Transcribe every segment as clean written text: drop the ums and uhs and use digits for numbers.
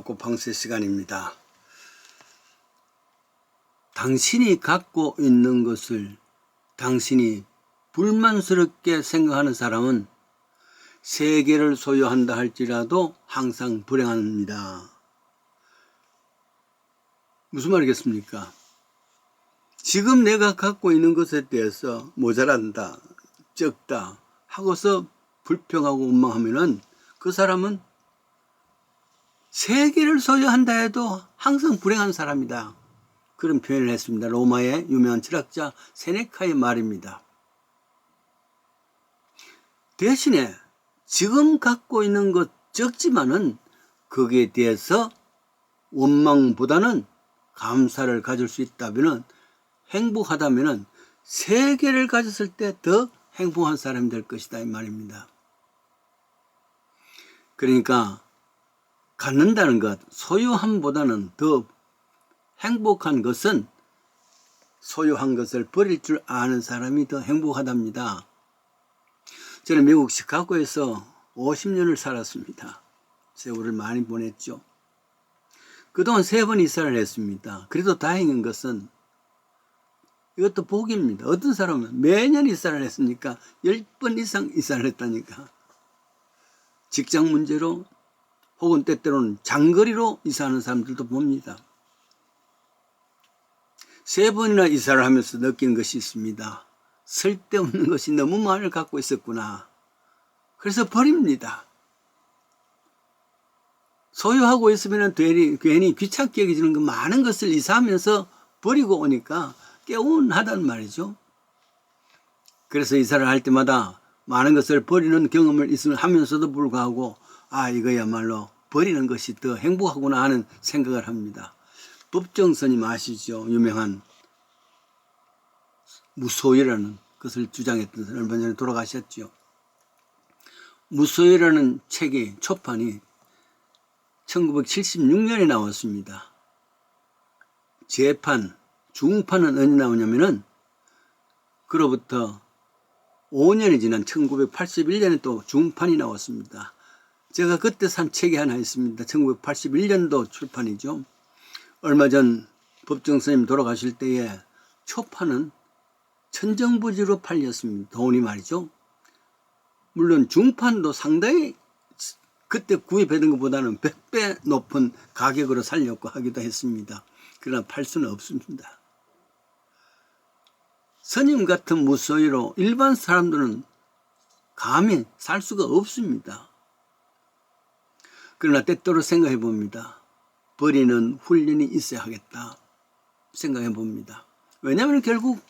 야곱방세 시간입니다. 당신이 갖고 있는 것을 당신이 불만스럽게 생각하는 사람은 세계를 소유한다 할지라도 항상 불행합니다. 무슨 말이겠습니까? 지금 내가 갖고 있는 것에 대해서 모자란다, 적다 하고서 불평하고 원망하면은 그 사람은 세계를 소유한다 해도 항상 불행한 사람이다. 그런 표현을 했습니다. 로마의 유명한 철학자 세네카의 말입니다. 대신에 지금 갖고 있는 것 적지만은 거기에 대해서 원망보다는 감사를 가질 수 있다면은 행복하다면은 세계를 가졌을 때 더 행복한 사람이 될 것이다 이 말입니다. 그러니까 갖는다는 것, 소유함보다는 더 행복한 것은 소유한 것을 버릴 줄 아는 사람이 더 행복하답니다. 저는 미국 시카고에서 50년을 살았습니다. 세월을 많이 보냈죠. 그동안 3번 이사를 했습니다. 그래도 다행인 것은 이것도 복입니다. 어떤 사람은 매년 이사를 했으니까 10번 이상 이사를 했다니까. 직장 문제로 혹은 때때로는 장거리로 이사하는 사람들도 봅니다. 3번이나 이사를 하면서 느끼는 것이 있습니다. 쓸데없는 것이 너무 많이 갖고 있었구나. 그래서 버립니다. 소유하고 있으면 괜히 귀찮게 여기지는 그 많은 것을 이사하면서 버리고 오니까 개운하단 말이죠. 그래서 이사를 할 때마다 많은 것을 버리는 경험을 하면서도 불구하고 이거야말로 버리는 것이 더 행복하구나 하는 생각을 합니다. 법정스님 아시죠? 유명한 무소유라는 것을 주장했던 사람 얼마 전에 돌아가셨죠. 무소유라는 책의 초판이 1976년에 나왔습니다. 재판, 중판은 언제 나오냐면은 그로부터 5년이 지난 1981년에 또 중판이 나왔습니다. 제가 그때 산 책이 하나 있습니다. 1981년도 출판이죠. 얼마 전 법정스님 돌아가실 때에 초판은 천정부지로 팔렸습니다. 돈이 말이죠. 물론 중판도 상당히 그때 구입했던 것보다는 100배 높은 가격으로 살려고 하기도 했습니다. 그러나 팔 수는 없습니다. 스님 같은 무소유로 일반 사람들은 감히 살 수가 없습니다. 그러나 때때로 생각해 봅니다. 버리는 훈련이 있어야 하겠다 생각해 봅니다. 왜냐하면 결국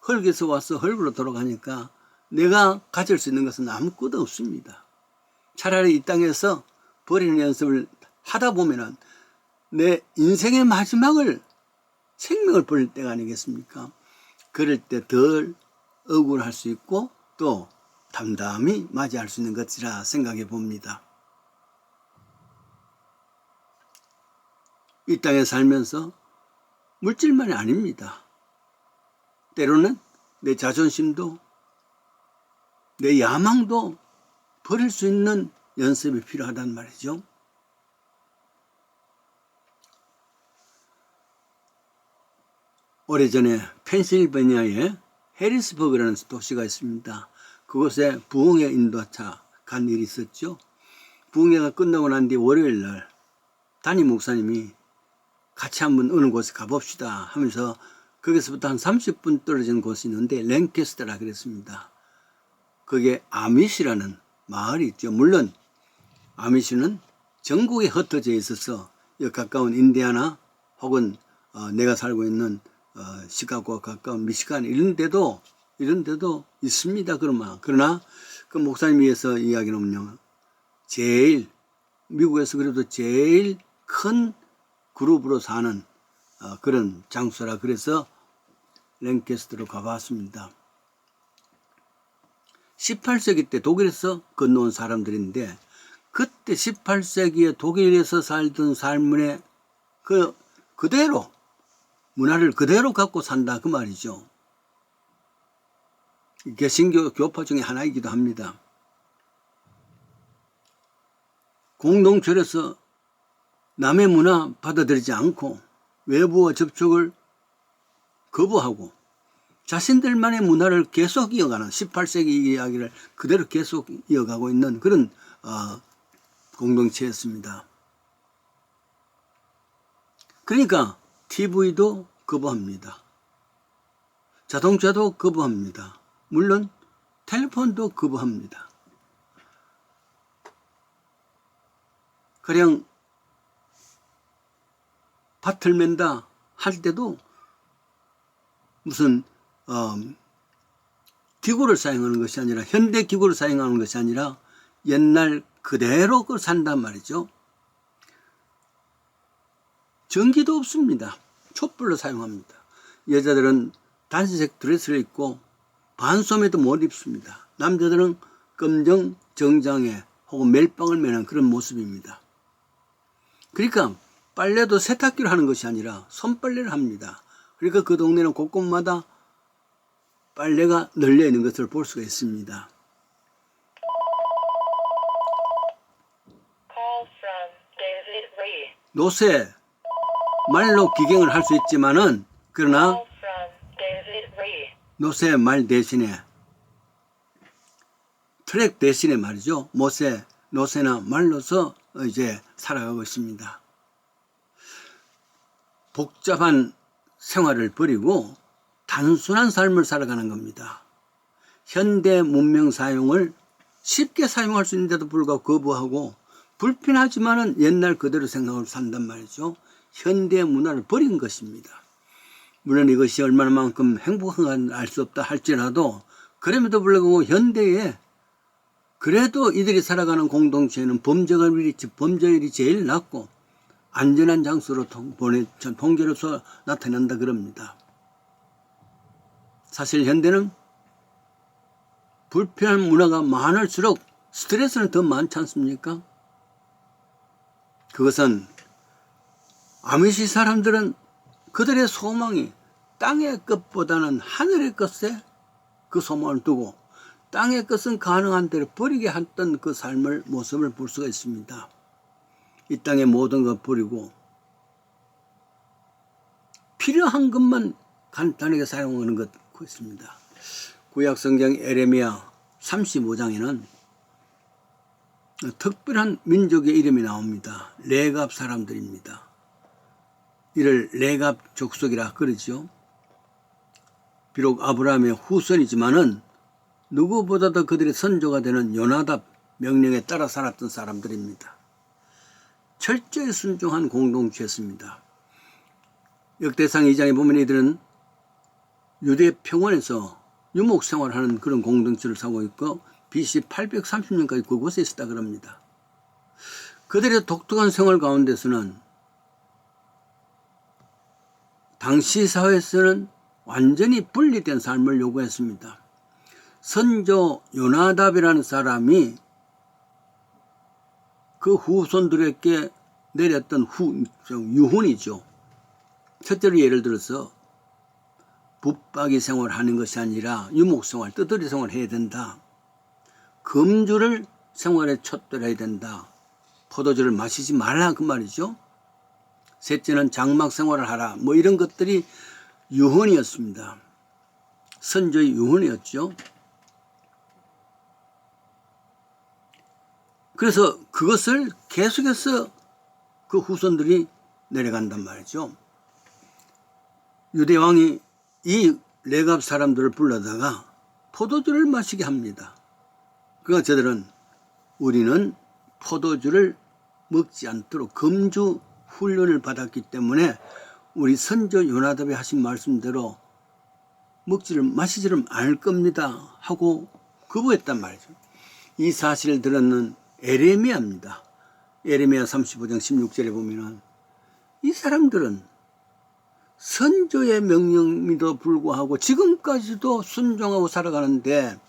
흙에서 와서 흙으로 돌아가니까 내가 가질 수 있는 것은 아무것도 없습니다. 차라리 이 땅에서 버리는 연습을 하다 보면은 내 인생의 마지막을 생명을 버릴 때가 아니겠습니까? 그럴 때 덜 억울할 수 있고 또 담담히 맞이할 수 있는 것이라 생각해 봅니다. 이 땅에 살면서 물질만이 아닙니다. 때로는 내 자존심도 내 야망도 버릴 수 있는 연습이 필요하단 말이죠. 오래전에 펜실베니아에 해리스버그라는 도시가 있습니다. 그곳에 부흥회 인도차 간 일이 있었죠. 부흥회가 끝나고 난 뒤 월요일 날 담임 목사님이 같이 한번 어느 곳에 가봅시다 하면서 거기서부터 한 30분 떨어진 곳이 있는데 랭캐스터라 그랬습니다. 그게 아미시라는 마을이 있죠. 물론 아미시는 전국에 흩어져 있어서 가까운 인디아나 혹은 내가 살고 있는 시카고와 가까운 미시간 이런 데도 있습니다. 그러나 그 목사님께서 이야기는요. 미국에서 그래도 제일 큰 그룹으로 사는 그런 장소라 그래서 랭캐스터로 가봤습니다. 18세기 때 독일에서 건너온 사람들인데 그때 18세기에 독일에서 살던 삶의 그대로 문화를 그대로 갖고 산다 그 말이죠. 개신교 교파 중에 하나이기도 합니다. 공동체에서 남의 문화 받아들이지 않고 외부와 접촉을 거부하고 자신들만의 문화를 계속 이어가는 18세기 이야기를 그대로 계속 이어가고 있는 그런 공동체였습니다. 그러니까 TV도 거부합니다. 자동차도 거부합니다. 물론 텔레폰도 거부합니다. 가령 밭을 맨다 할 때도 무슨 기구를 사용하는 것이 아니라 현대 기구를 사용하는 것이 아니라 옛날 그대로 그걸 산단 말이죠. 전기도 없습니다. 촛불로 사용합니다. 여자들은 단색 드레스를 입고 반소매도 못 입습니다. 남자들은 검정 정장에 혹은 멜빵을 매는 그런 모습입니다. 그러니까 빨래도 세탁기로 하는 것이 아니라 손빨래를 합니다. 그러니까 그 동네는 곳곳마다 빨래가 널려 있는 것을 볼 수가 있습니다. 노새, 말로 기갱을 할 수 있지만은 그러나 노새 말 대신에 트랙 대신에 말이죠. 노새나 말로서 이제 살아가고 있습니다. 복잡한 생활을 버리고 단순한 삶을 살아가는 겁니다. 현대 문명 사용을 쉽게 사용할 수 있는데도 불구하고 거부하고 불편하지만은 옛날 그대로 생각을 산단 말이죠. 현대 문화를 버린 것입니다. 물론 이것이 얼마나만큼 행복한가 알 수 없다 할지라도 그럼에도 불구하고 현대에 그래도 이들이 살아가는 공동체는 범죄율이 제일 낮고 안전한 장소로 통계로서 나타난다 그럽니다. 사실 현대는 불편한 문화가 많을수록 스트레스는 더 많지 않습니까? 그것은 아미시 사람들은 그들의 소망이 땅의 것보다는 하늘의 것에 그 소망을 두고 땅의 것은 가능한 대로 버리게 했던 그 삶의 모습을 볼 수가 있습니다. 이 땅의 모든 것 버리고 필요한 것만 간단하게 사용하는 것 있습니다. 구약 성경 에레미야 35장에는 특별한 민족의 이름이 나옵니다. 레갑 사람들입니다. 이를 레갑 족속이라 그러죠. 비록 아브라함의 후손이지만은 누구보다도 그들의 선조가 되는 요나답 명령에 따라 살았던 사람들입니다. 철저히 순종한 공동체였습니다. 역대상 2장에 보면 이들은 유대 평원에서 유목 생활하는 그런 공동체를 사고 있고 BC 830년까지 그곳에 있었다 그럽니다. 그들의 독특한 생활 가운데서는 당시 사회에서는 완전히 분리된 삶을 요구했습니다. 선조 요나답이라는 사람이 그 후손들에게 내렸던 유훈이죠. 첫째로 예를 들어서 붙박이 생활하는 것이 아니라 유목생활, 뜨더리 생활을 해야 된다. 금주를 생활에 촛대해야 된다. 포도주를 마시지 말라 그 말이죠. 셋째는 장막 생활을 하라. 뭐 이런 것들이 유훈이었습니다. 선조의 유훈이었죠. 그래서 그것을 계속해서 그 후손들이 내려간단 말이죠. 유대왕이 이 레갑 사람들을 불러다가 포도주를 마시게 합니다. 그러니까 저들은 우리는 포도주를 먹지 않도록 금주 훈련을 받았기 때문에 우리 선조 요나답이 하신 말씀대로 마시지를 않을 겁니다 하고 거부했단 말이죠. 이 사실을 들었는 에레미야입니다. 에레미야 35장 16절에 보면은 이 사람들은 선조의 명령에도 불구하고 지금까지도 순종하고 살아가는데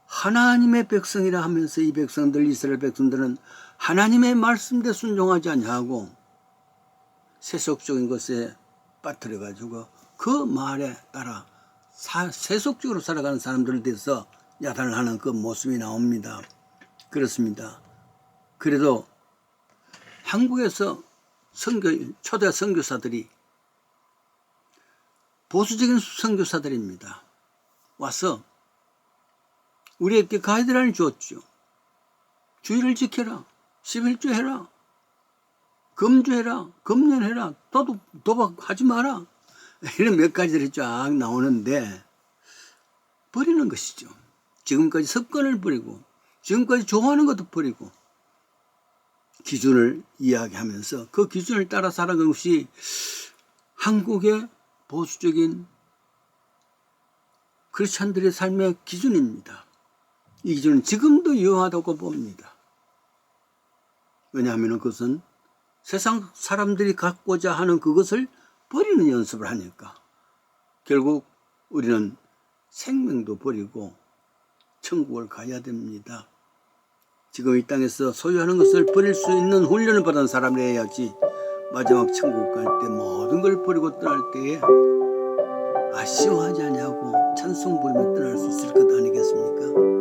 하나님의 백성이라 하면서 이 백성들 이스라엘 백성들은 하나님의 말씀대로 순종하지 않냐고 세속적인 것에 빠뜨려 가지고 그 말에 따라 세속적으로 살아가는 사람들에 대해서 야단을 하는 그 모습이 나옵니다. 그렇습니다. 그래도 한국에서 초대 선교사들이 보수적인 선교사들입니다. 와서 우리에게 가이드라인을 주었죠. 주의를 지켜라. 11조 해라. 금주해라. 금년해라. 도박하지 마라. 이런 몇 가지들이 쫙 나오는데 버리는 것이죠. 지금까지 습관을 버리고 지금까지 좋아하는 것도 버리고 기준을 이야기하면서 그 기준을 따라 살아가는 것이 한국의 보수적인 크리스찬들의 삶의 기준입니다. 이 기준은 지금도 유효하다고 봅니다. 왜냐하면 그것은 세상 사람들이 갖고자 하는 그것을 버리는 연습을 하니까 결국 우리는 생명도 버리고 천국을 가야 됩니다. 지금 이 땅에서 소유하는 것을 버릴 수 있는 훈련을 받은 사람이 해야지 마지막 천국 갈 때 모든 걸 버리고 떠날 때에 아쉬워하지 않냐고 찬송 부르며 떠날 수 있을 것 아니겠습니까?